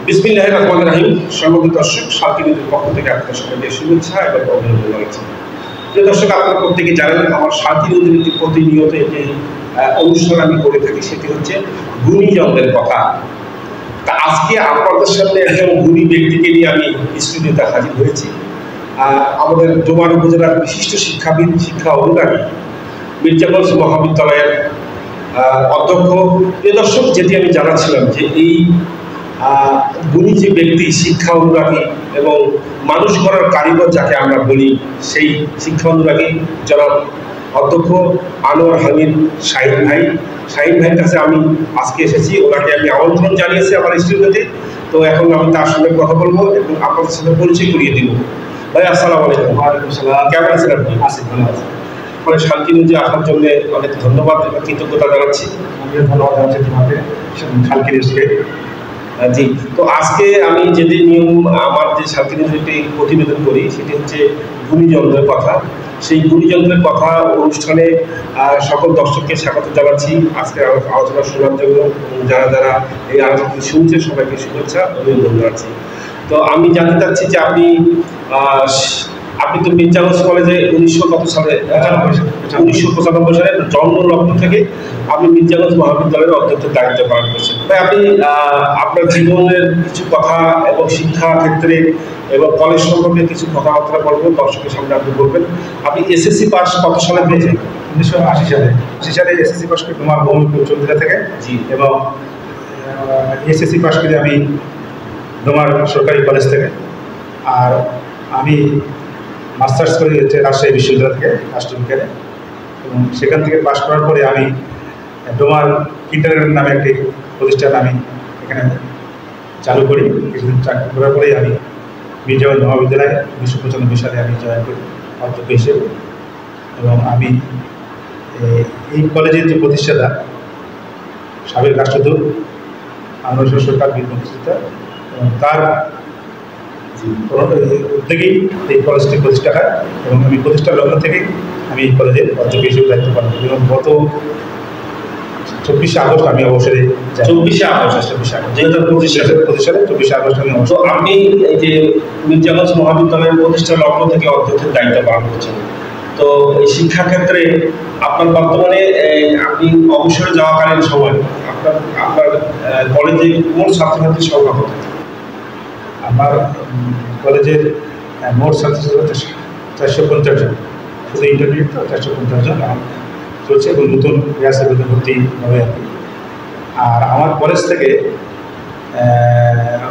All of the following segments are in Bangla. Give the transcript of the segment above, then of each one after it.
বিসমিল্লাহির রহমানির রহিম। সম্মানিত দর্শক, শান্তিনিধির পক্ষ থেকে আপনাদের সবাইকে শুভেচ্ছা এবং অভিনন্দন জানাচ্ছি। প্রিয় দর্শক, আপনারা প্রত্যেকে জানেন আমার শান্তিনিধির একটি প্রতিনিয়ত একটি অনুষ্ঠান আমি করে থাকি, সেটি হচ্ছে গুণীজনদের কথা। তা আজকে আপনাদের সামনে একজন গুণী ব্যক্তিকে নিয়ে আমি স্টুডিওতে হাজির হয়েছি। আমাদের ডোমার উপজেলার বিশিষ্ট শিক্ষাবিদ, শিক্ষা অনুরাগী, মির্জাগঞ্জ মহাবিদ্যালয়ের অধ্যক্ষ। প্রিয় দর্শক, যেটি আমি জানাচ্ছিলাম যে এই গুণী যে ব্যক্তি, শিক্ষা অনুরাগী এবং মানুষ গড়ার কারিগর যাকে আমরা বলি, সেই শিক্ষা অনুরাগী জনাব অধ্যক্ষ আনোয়ার হামিদ শাহিন ভাইয়ের কাছে আমি আজকে এসেছি। ওনাকে আমি আমন্ত্রণ জানিয়েছি আমার স্টুডিওতে। তো এখন আমি তার সঙ্গে কথা বলবো এবং আপনাদের সাথে পরিচয় করিয়ে দিব। ভাই, আসসালামু আলাইকুম। ওয়ালাইকুম আসসালাম। কেমন আছেন আপনি? আছি, ভালো আছি। মানে শান্তিনিধি আসার জন্য অনেক ধন্যবাদ এবং কৃতজ্ঞতা জানাচ্ছি। আমিও ধন্যবাদ জানাচ্ছি তোমাকে, শান্তিনিধিকে। জি, তো আজকে আমি যেটি নিয়ম আমার যে শান্তিনিধিতে প্রতিবেদন করি সেটি হচ্ছে গুণীজনদের কথা। সেই গুণীজনদের কথা অনুষ্ঠানে সকল দর্শককে স্বাগত জানাচ্ছি আজকে আলোচনা শোনার জন্য। যারা যারা এই আলোচনা শুনছে সবাইকে শুভেচ্ছা অভিনন্দন জানাচ্ছি। তো আমি জানতে চাচ্ছি যে আপনি তো মির্জাগঞ্জ কলেজে 1995 সালে জন্মলগ্ন থেকে আপনি মির্জাগঞ্জ মহাবিদ্যালয়ের অধ্যক্ষের দায়িত্ব পালন করছেন। তাই আপনি আপনার জীবনের কিছু কথা এবং শিক্ষা ক্ষেত্রে এবং কলেজ সম্পর্কে কিছু কথাবার্তা বলবেন, দর্শকের সামনে আপনি বলবেন। আপনি এসএসসি পাস কত সালে পেয়েছেন? 1980 সালে এসএসসি পাস করি তোমার বহুমুখী উচ্চ বিদ্যালয় থেকে। জি। এবং এসএসসি পাস করি আমি তোমার সরকারি কলেজ থেকে। আর আমি মাস্টার্স করি হচ্ছে রাজশাহী বিশ্ববিদ্যালয় থেকে রাষ্ট্রবিজ্ঞানে। এবং সেখান থেকে পাশ করার পরে আমি ডোমার কিন্ডারগার্টেন নামে একটি প্রতিষ্ঠান আমি এখানে চালু করি। কিছুদিন চাকরি করার পরেই আমি মির্জাগঞ্জ মহাবিদ্যালয়ে 1995 সালে আমি জয়েন করি অধ্যক্ষ হিসেবে। এবং আমি এই কলেজের যে প্রতিষ্ঠাতা সাবেক রাষ্ট্রদূত আনোয়ার সরকার বীর মুক্তিযোদ্ধা, এবং তার উদ্যোগেই এই কলেজটি প্রতিষ্ঠা হয়। এবং আমি প্রতিষ্ঠার লগ্ন থেকেই আমি এই কলেজের অধ্যক্ষ হিসেবে দায়িত্ব পালন করি। এবং গত 24শে আগস্ট আমি অবসরে যাই। 24শে আগস্ট 2025 সালে 24শে আগস্ট আমি অবসর। আপনি এই যে মির্জাগঞ্জ মহাবিদ্যালয়ের প্রতিষ্ঠা লগ্ন থেকে অধ্যক্ষের দায়িত্ব পালন করছেন, তো এই শিক্ষাক্ষেত্রে আপনার বর্তমানে আপনি অবসরে যাওয়াকালীন সময় আপনার কলেজে কোন ছাত্রছাত্রীর সংখ্যা কত? আমার কলেজের মোট ছাত্রছাত্রী 450 জন। শুধু ইন্টারমিডিয়েট তো 450 জন চলছে এবং নতুন ক্লাসে ভর্তি হবে আর কি। আর আমার কলেজ থেকে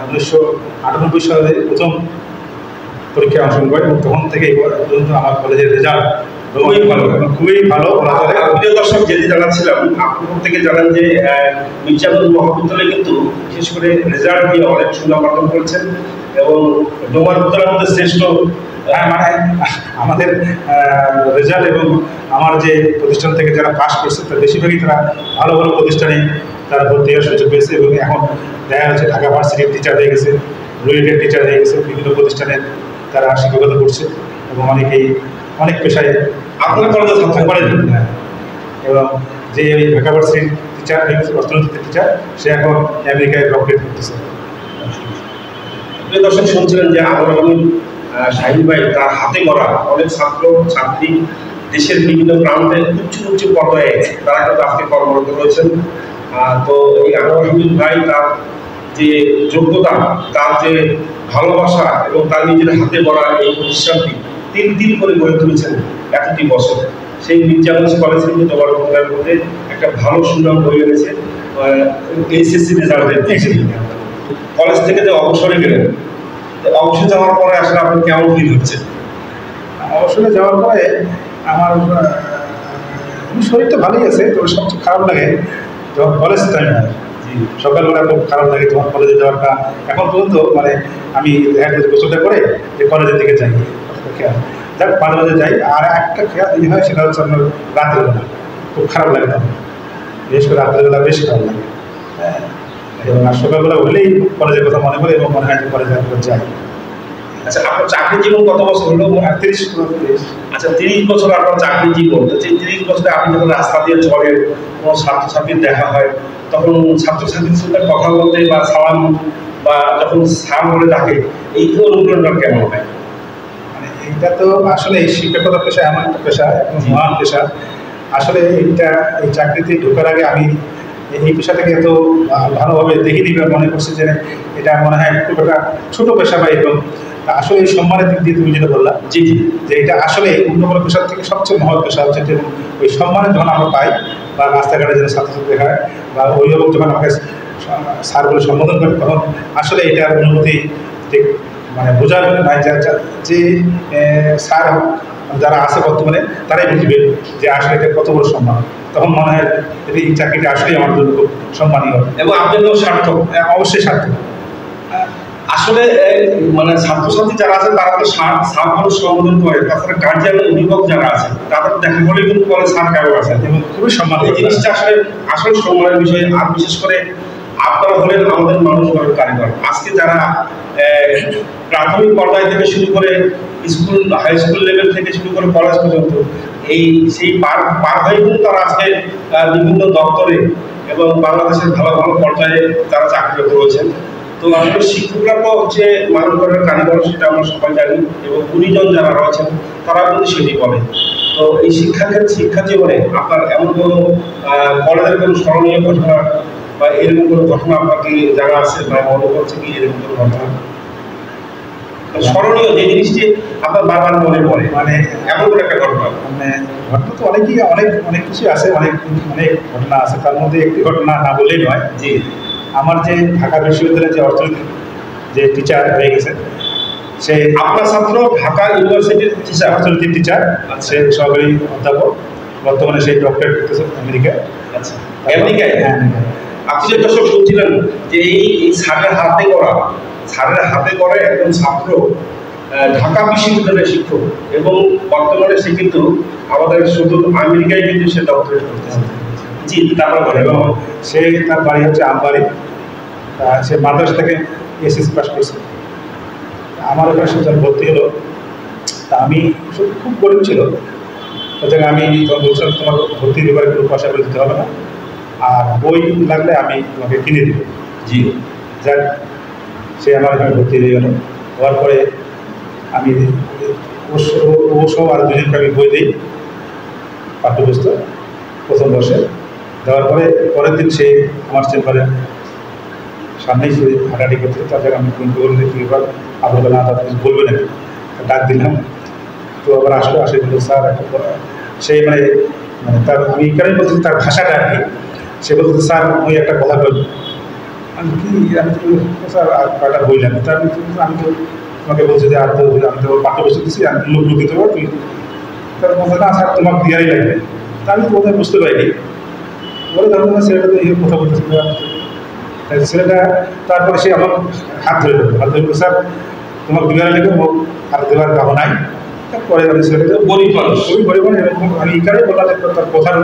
1998 সালে প্রথম পরীক্ষায় অংশগ্রহণ করে এবং তখন থেকে পর্যন্ত আমার কলেজের রেজাল্ট খুবই ভালো। প্রিয় দর্শক, যেটি জানাচ্ছিলাম, আপনি প্রত্যেকে জানেন যে মির্জাগঞ্জ মহাবিদ্যালয় কিন্তু বিশেষ করে রেজাল্ট নিয়ে অনেক সুনাম অর্জন করেছেন এবং ডোমার বিদ্যালয়ের মধ্যে শ্রেষ্ঠ। মানে আমাদের রেজাল্ট এবং আমার যে প্রতিষ্ঠান থেকে যারা পাস করছে তার বেশিরভাগই তারা ভালো ভালো প্রতিষ্ঠানে তারা ভর্তি হওয়ার সুযোগ পেয়েছে। এবং এখন দেখা যাচ্ছে ঢাকা ভার্সিটির টিচার হয়ে গেছে, রুয়েটের টিচার হয়ে গেছে, বিভিন্ন প্রতিষ্ঠানে তারা শিক্ষকতা করছে এবং অনেক পেশায় আপনার কলেজে ছাত্র করেন। এবং যে ঢাকা ভার্সিটির টিচার হয়ে গেছে, অর্থনীতিতে টিচার, সে এখন আমেরিকায় ডক্টরেট করতেছে। প্রিয় দর্শক, শুনছিলেন যে আনোয়ার হামিদ শাহিন ভাই তার হাতে গড়া অনেক ছাত্র ছাত্রী দেশের বিভিন্ন প্রান্তে উচ্চ পর্যায়ে তারা কিন্তু আজকে কর্মরত রয়েছেন। তো এই আনোয়ার হামিদ ভাই তার যে যোগ্যতা, তার যে ভালোবাসা এবং তার নিজের হাতে গড়া এই প্রতিষ্ঠানটি 3 দিন করে গড়ে তুলেছেন এতটি বছর। সেই মির্জাগঞ্জ কলেজ কিন্তু তোমার মধ্যে একটা ভালো সুনাম হয়ে গেছে এইচএসসি রেজাল্টের। কলেজ থেকে যে অবসরে গেলেন, অবসরে যাওয়ার পরে আসলে আপনার কেমন ফিল হচ্ছে? অবসরে যাওয়ার পরে আমার শরীর তো ভালোই আছে, তবে সবচেয়ে খারাপ লাগে যখন কলেজ টাইম হয়। সকালবেলা খুব খারাপ লাগে তখন কলেজে যাওয়াটা। এখন পর্যন্ত মানে আমি গোসলটা করে যে কলেজের দিকে যাই, যাক 5 বাজে যাই। আর একটা খেয়াল হয়, সেটা হচ্ছে আপনার রাত্রেবেলা খুব খারাপ লাগে তখন, বিশেষ করে রাত্রেবেলা বেশ খারাপ লাগে। হ্যাঁ, এবং আর সকালবেলা হলেই কলেজের কথা মনে পড়ে এবং মনে হয় যে কলেজে একবার যাই। আচ্ছা, আপনার চাকরি জীবন কত বছর হলো? 30। আচ্ছা, 30 বছর আপনার চাকরি জীবন। তো সেই 30 বছরে আপনি যখন রাস্তা দিয়ে চলেন, কোনো ছাত্রছাত্রীর দেখা হয়, তখন ছাত্রছাত্রীর সাথে কথা বলতে বা সালাম বা যখন স্যার বলে ডাকে এই অনুপ্রেরণা কেমন হয়? মানে এইটা তো আসলে এই শিক্ষকতা পেশা এমন একটা পেশা, একদম মহান পেশা। আসলে এই চাকরিতে ঢোকার আগে আমি এই পেশাটাকে এত ভালোভাবে দেখিনি বা মনে করছি যে এটা মনে হয় খুব একটা ছোট পেশা বা এরকম। আসলে এই সম্মানের দিক দিয়ে তুমি যেটা বললা, জি জি, যে এটা আসলে অন্য কোনো পেশার থেকে সবচেয়ে মহৎ পেশা হচ্ছে, এবং ওই সম্মানের যখন আমরা পাই বা রাস্তাঘাটে যেন ছাত্রছাত্রী হয় বা অভিভাবক যখন আমাকে স্যার বলে সম্বোধন করে, তখন আসলে এটার অনুভূতি ঠিক মানে বোঝার নাই যে স্যার যারা আছে বর্তমানে তারাই বুঝবে যে আসলে এটা কত বড় সম্মান। তখন মনে হয় এই চাকরিটা আসলেই আমার জন্য খুব সম্মানীয় এবং আপনাদেরও সার্থক। অবশ্যই সার্থক। আসলে মানে ছাত্রছাত্রী যারা আছে তারা তো স্যার বলে সম্বোধন করে, তাছাড়া গার্জিয়ান অভিভাবক যারা আছে তাদের দেখা করলে কিন্তু বলে স্যার কেমন আছে, এবং খুবই সম্মান। এই জিনিসটা আসলে আসলে সম্মানের বিষয়। আর বিশেষ করে আপনারা হলেন আমাদের মানুষ গড়ার কারিগর। আজকে যারা প্রাথমিক পর্যায় থেকে শুরু করে স্কুল হাই স্কুল লেভেল থেকে শুরু করে কলেজ পর্যন্ত সেই পার হয়ে কিন্তু তারা আজকে বিভিন্ন দপ্তরে এবং বাংলাদেশের ভালো ভালো পর্যায়ে তারা চাকরিরত রয়েছেন। তো আসলে শিক্ষকরা তো হচ্ছে মানুষ গড়ার কারিগর, সেটা আমরা সবাই জানি, এবং গুণীজন যারা রয়েছেন তারা কিন্তু সেটি বলে। তো এই শিক্ষা জীবনে আপনার এমন কোনো কলেজের কোনো স্মরণীয় ঘটনা বা এরকম কোনো ঘটনা আপনাকে জানা আছে বা মনে করছে কি এরকম কোনো ঘটনা স্মরণীয় যে জিনিসটি আপনার বারবার মনে পড়ে, মানে এমন কোনো একটা ঘটনা? মানে ঘটনা তো অনেক কিছু আছে, অনেক ঘটনা আছে। তার মধ্যে একটি ঘটনা না বললেই নয়। জি, আমার যে ঢাকা বিশ্ববিদ্যালয়ের যে অর্থনীতি যে টিচার হয়ে গেছে, সে আপনার ছাত্র ঢাকা ইউনিভার্সিটির টিচার, অর্থনীতির টিচার, সে সহকারী অধ্যাপক, বর্তমানে সেই ডক্টরেট করতেছে আমেরিকায়। আচ্ছা, আমেরিকায়? হ্যাঁ, আপনি যে দর্শক শুনছিলেন যে এই স্যারের হাতে করা একজন ছাত্র ঢাকা বিশ্ববিদ্যালয়ের শিক্ষক, এবং বর্তমানে সে কিন্তু আমাদের শুধু আমেরিকায় কিন্তু সে ডক্টরেট করতেছে। জি, তারপরে এবং সে তার বাড়ি হচ্ছে আমবাড়ি। সে মাদ্রাসা থেকে এসএসসি পাস করছে। আমার ওখানে সে যখন ভর্তি হলো, তা আমি খুব গরিব ছিল। ওই জায়গায় আমি তখন বলছিলাম তোমার ভর্তির ব্যাপারে কোনো পয়সা করে দিতে হবে না, আর বই লাগলে আমি তোমাকে কিনে দেবো। জি, যাক, সে আমার এখানে ভর্তি হয়ে গেল। হওয়ার পরে আমি ও সব আর দুজনকে আমি বই দিই, পাঠ্যপুস্তক, প্রথম বর্ষে দেওয়ার পরে পরের দিন সে আমার চেম্বারের সামনেই সে হাঁটাহাঁটি করতে, তাদের আমি ফোন করে কি ব্যাপার, আপনার না তাদের কিছু বলবে নাকি, ডাক দিলাম। তো আবার আসে বললো স্যার একটা সেই মানে তার আমি এখানেই বলছি তার ভাষাটা আর কি। সে বলতে স্যার ওই একটা কথা বলবো। আমি তো স্যার আর কয়টা বললাম, তা আমি তো তোমাকে বলছি যে আর তো আমি তো পাঠ্যপুস্তক দিচ্ছি, আমি লোক দিতে পারবো, তুই তার বলতে না স্যার তোমাকে দেওয়াই লাগবে। তা আমি তো বোধহয় বুঝতে পারিনি। বলে ধরুন না ছেলেটা তো এই কথা বলতেছে, ছেলেটা তারপরে সে আমার হাত ধরে স্যার তোমাকে দেওয়ার লেগে আর দেওয়ার কামনা নাই। তারপরে আমি ছেলেটা গরিব মানুষ, গরিব এরকম আমি এই কারণে বললাম যে তার কথার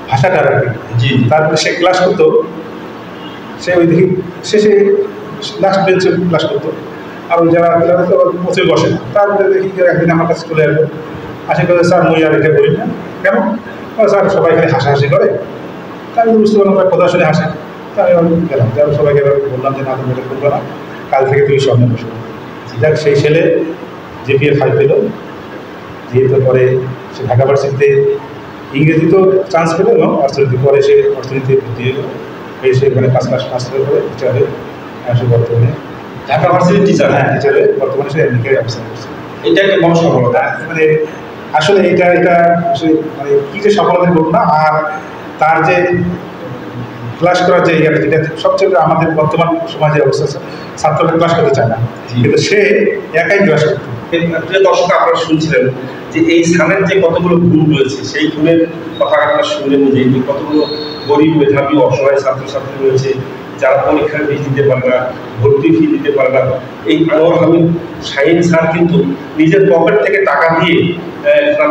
ভাষাটা আর কি। জি, তারপরে সে ক্লাস করতো, সে ওই দিকে শেষে লাস্ট বেঞ্চে ক্লাস করতো, আর ওই যারা পথে বসে না। তারপরে দেখি যে একদিন আমার কাছে চলে আসবে, আশা করে স্যার মই আর এটা করি না কেন, স্যার সবাই খালি হাসাহাসি করে। তা আমি বুঝতে পারলাম তার কথা শুনে হাসে। তা আমি গেলাম, যারা সবাইকে বললাম যে না তুমি এটা করবো না, কাল থেকে তুমি সামনে বসো। যাক, সেই ছেলে জিপিএ 5 পেল, যেহেতু পরে সে ঢাকা ভার্সিটিতে ইংরেজিতেও চান্স পেল এবং অর্থনীতি, পরে সে অর্থনীতি ভর্তি হলো, সে ওখানে 5 ক্লাস পাস করে টিচার হয়ে সে বর্তমানে ঢাকা ভার্সিটির টিচার। হ্যাঁ, টিচার হয়ে বর্তমানে সে আমেরিকায় অবস্থান করছে। এটা একটা বড় সফলতা। মানে আসলে এটা মানে কী যে সফলতা করুন না। আর তার যে ক্লাস করার যে যেটা সবচেয়ে আমাদের বর্তমান সমাজের অবস্থা, ছাত্ররা ক্লাস করতে চায় না, কিন্তু সে একাই ক্লাস করতো। প্রিয় দর্শক, আপনারা শুনছিলেন যে এই স্থানের যে কতগুলো গুণ রয়েছে, সেই গুণের কথা আপনারা শুনলেন যে কতগুলো গরিব মেধাবী অসহায় ছাত্রছাত্রী রয়েছে যারা পরীক্ষার ফি দিতে পারে না, ভর্তি ফি দিতে পারে না। এই আনোয়ার হামিদ শাহীন স্যার কিন্তু নিজের পকেট থেকে টাকা দিয়ে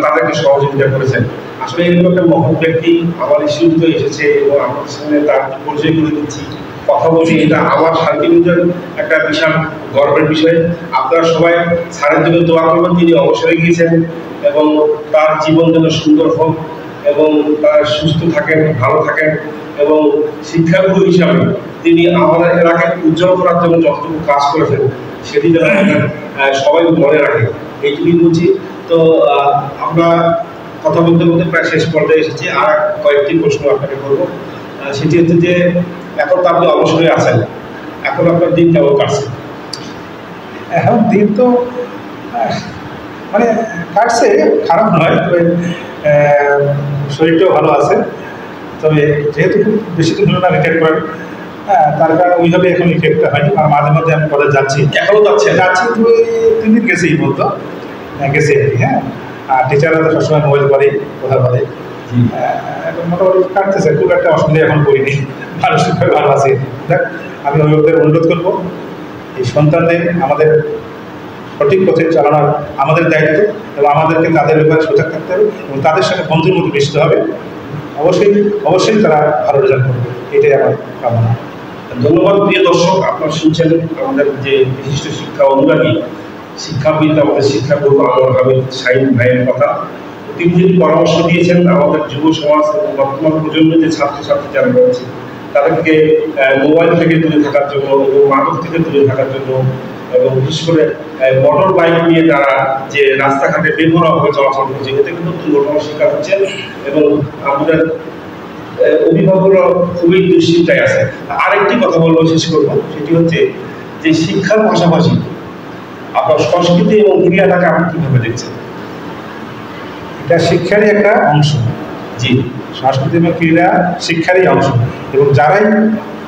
তাদেরকে সহযোগিতা করেছেন। আসলে এরকম একটা মহৎ ব্যক্তি আমার স্টুডিওতে এসেছে এবং আমাদের সামনে তার পরিচয় করে দিচ্ছি, কথা বলছি, এটা আমার শান্তিনিকেতনের একটা বিশাল গর্বের বিষয়। আপনারা সবাই স্যারের জন্য দোয়া করবেন, তিনি অবসরে গিয়েছেন এবং তার জীবন যেন সুন্দর হোক এবং তারা সুস্থ থাকেন, ভালো থাকেন, এবং শিক্ষাগুরু হিসাবে তিনি আমাদের এলাকায় উজ্জ্বল করার জন্য যতটুকু কাজ করেছেন সেটি যেন আমাদের সবাই মনে রাখে, এইটুকুই বলছি। তো আমরা কথা বলতে বলতে প্রায় শেষ পর্যায়ে এসেছি। আর কয়েকটি প্রশ্ন আপনাকে করবো, সেটি হচ্ছে যে এখন তো আপনি অবসরে আছেন, এখন আপনার দিন কেমন কাটছে? এখন দিন তো মানে কাটছে, খারাপ নয়, তবে শরীরটাও ভালো আছে। তবে যেহেতু খুব বেশি দিন হলো না রিটায়ার করেন, তার কারণে ওইভাবে এখন ইফেক্টটা হয়নি। আর মাঝে মধ্যে আমি কলেজ যাচ্ছি, এখনো যাচ্ছে? 2-3 দিন গেছেই বলতো, গেছি আর কি। হ্যাঁ, আর টিচাররা তো সবসময় মোবাইল করে কথা বলে, মোটামুটি কাটতেছে, খুব একটা অসুবিধা এখন করিনি, ভালো সুখে ভালো আছে। দেখ, আমি অভিভাবকদের অনুরোধ করবো, এই সন্তানদের আমাদের সঠিক পথে চালানোর আমাদের দায়িত্ব, এবং আমাদেরকে তাদের ব্যাপারে সজাগ থাকতে হবে এবং তাদের সাথে বন্ধুর মতো মিশতে হবে। অবশ্যই তারা ভালো রেজাল্ট করবে, এটাই আমার কামনা। ধন্যবাদ। প্রিয় দর্শক, আপনারা শুনছেন আমাদের যে বিশিষ্ট শিক্ষা অনুরাগী শিক্ষাবিদ, আমাদের শিক্ষাগুরু আনোয়ার হামিদ শাহীন ভাইয়ের কথা। তিনি যিনি পরামর্শ দিয়েছেন আমাদের যুব সমাজ এবং বর্তমান প্রজন্মের যে ছাত্রছাত্রী যারা রয়েছে তাদেরকে মোবাইল থেকে দূরে থাকার জন্য এবং মাদক থেকে দূরে থাকার জন্য, এবং বিশেষ করে মোটর বাইক নিয়ে তারা যে রাস্তাঘাটে বেপরোয়াভাবে চলাচল করছে, এতে কিন্তু দুর্ঘটনার শিকার হচ্ছে এবং আমাদের অভিভাবকরা খুবই দুশ্চিন্তায় আছে। আরেকটি কথা বলবো, শেষ করবো, সেটি হচ্ছে যে শিক্ষার পাশাপাশি আপনার সংস্কৃতি এবং ক্রীড়াটাকে আপনি কিভাবে দেখছেন? এটা শিক্ষারই একটা অংশ। জি, সংস্কৃতি এবং ক্রীড়া শিক্ষারই অংশ, এবং যারাই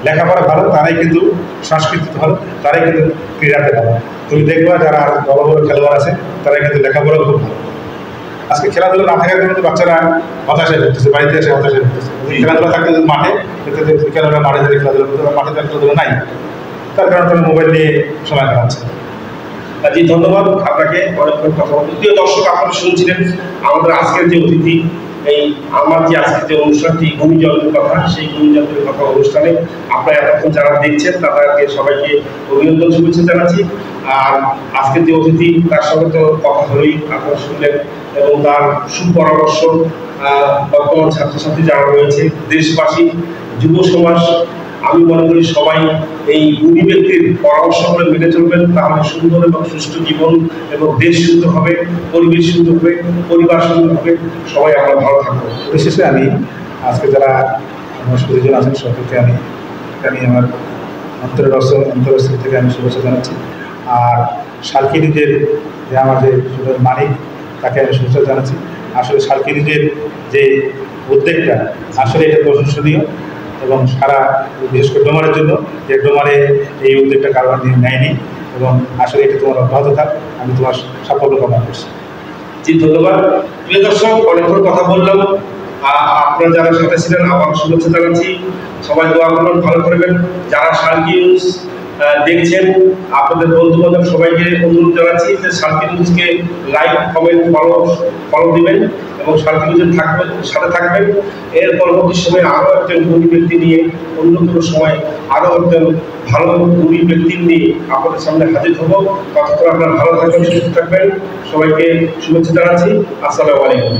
লেখাপড়া ভালো তারাই কিন্তু সংস্কৃতি ভালো, তারাই কিন্তু ক্রীড়াতে ভালো। তুমি দেখবা যারা বড় বড় খেলোয়াড় আছে তারা কিন্তু লেখাপড়াও খুব ভালো। আজকে খেলাধুলা না থাকার কারণে বাচ্চারা হতাশায় ভুগতেছে, বাড়িতে এসে হতাশায় ভুগতেছে। খেলাধুলা থাকতে মাঠে খেলাধুলা, মাঠে যদি খেলাধুলা করতে, মাঠে খেলাধুলা নাই, তার কারণে তারা মোবাইল নিয়ে সময় কাটাচ্ছে। জি, ধন্যবাদ আপনাকে, অনেক কথা বলতে। প্রিয় দর্শক, আপনারা শুনছিলেন আমাদের আজকের যে অতিথি, এই আমার যে আজকের যে অনুষ্ঠানটি গুণীজনের কথা, সেই গুণীজনের কথা অনুষ্ঠানে আপনারা এতক্ষণ যারা দেখছেন তাদেরকে সবাইকে অভিনন্দন, শুভেচ্ছা জানাচ্ছি। আর আজকের যে অতিথি তার সঙ্গে তো কথা হলেই আপনারা শুনলেন, এবং তার সুপরামর্শ বর্তমান ছাত্রছাত্রী যারা রয়েছে, দেশবাসী, যুব সমাজ, আমি মনে করি সবাই এই গুণী ব্যক্তির পরামর্শগুলো মেনে চলবেন, তাহলে সুন্দর এবং সুষ্ঠু জীবন এবং দেশ সুন্দর হবে, পরিবেশ সুন্দর হবে, পরিবার সুন্দর হবে, সবাই আমরা ভালো থাকবো। বিশেষে আমি আজকে যারা আমার সুযোজন আছেন সকলকে আমি আমার অন্তরস্থল থেকে আমি শুভেচ্ছা জানাচ্ছি। আর শালকিনিজের যে আমার যে মালিক, তাকে আমি শুভেচ্ছা জানাচ্ছি। আসলে শালকিনিজের যে উদ্যোগটা আসলে এটা প্রশংসনীয়, এবং সারা বিশেষ করে ডোমারের জন্য, যে ডোমারে এই উদ্যোগটা কারবার নেয়নি, এবং আসলে এটা তোমার অব্যাহত থাক, আমি তোমার সাফল্য কামনা করছি। জি, ধন্যবাদ। প্রিয় দর্শক, অনেকক্ষণ কথা বললাম, আপনারা যারা সাথে ছিলেন আবার শুভেচ্ছা জানাচ্ছি। সবাই দোয়া করবেন, ভালো করবেন। যারা শালকি নিউজ দেখছেন, আপনাদের বন্ধু বান্ধব সবাইকে অনুরোধ জানাচ্ছি যে শালকি নিউজকে লাইক, কমেন্ট, ফলো দিবেন এবং শালকি নিউজের সাথে থাকবেন। এর পরবর্তী সময়ে আরও একজন গুণী ব্যক্তি নিয়ে, অন্য কোনো সময় আরও একজন ভালো গুণী ব্যক্তি নিয়ে আপনাদের সামনে হাজির হব। ততক্ষণ আপনারা ভালো থাকবেন, সুস্থ থাকবেন। সবাইকে শুভেচ্ছা জানাচ্ছি। আসসালামু আলাইকুম।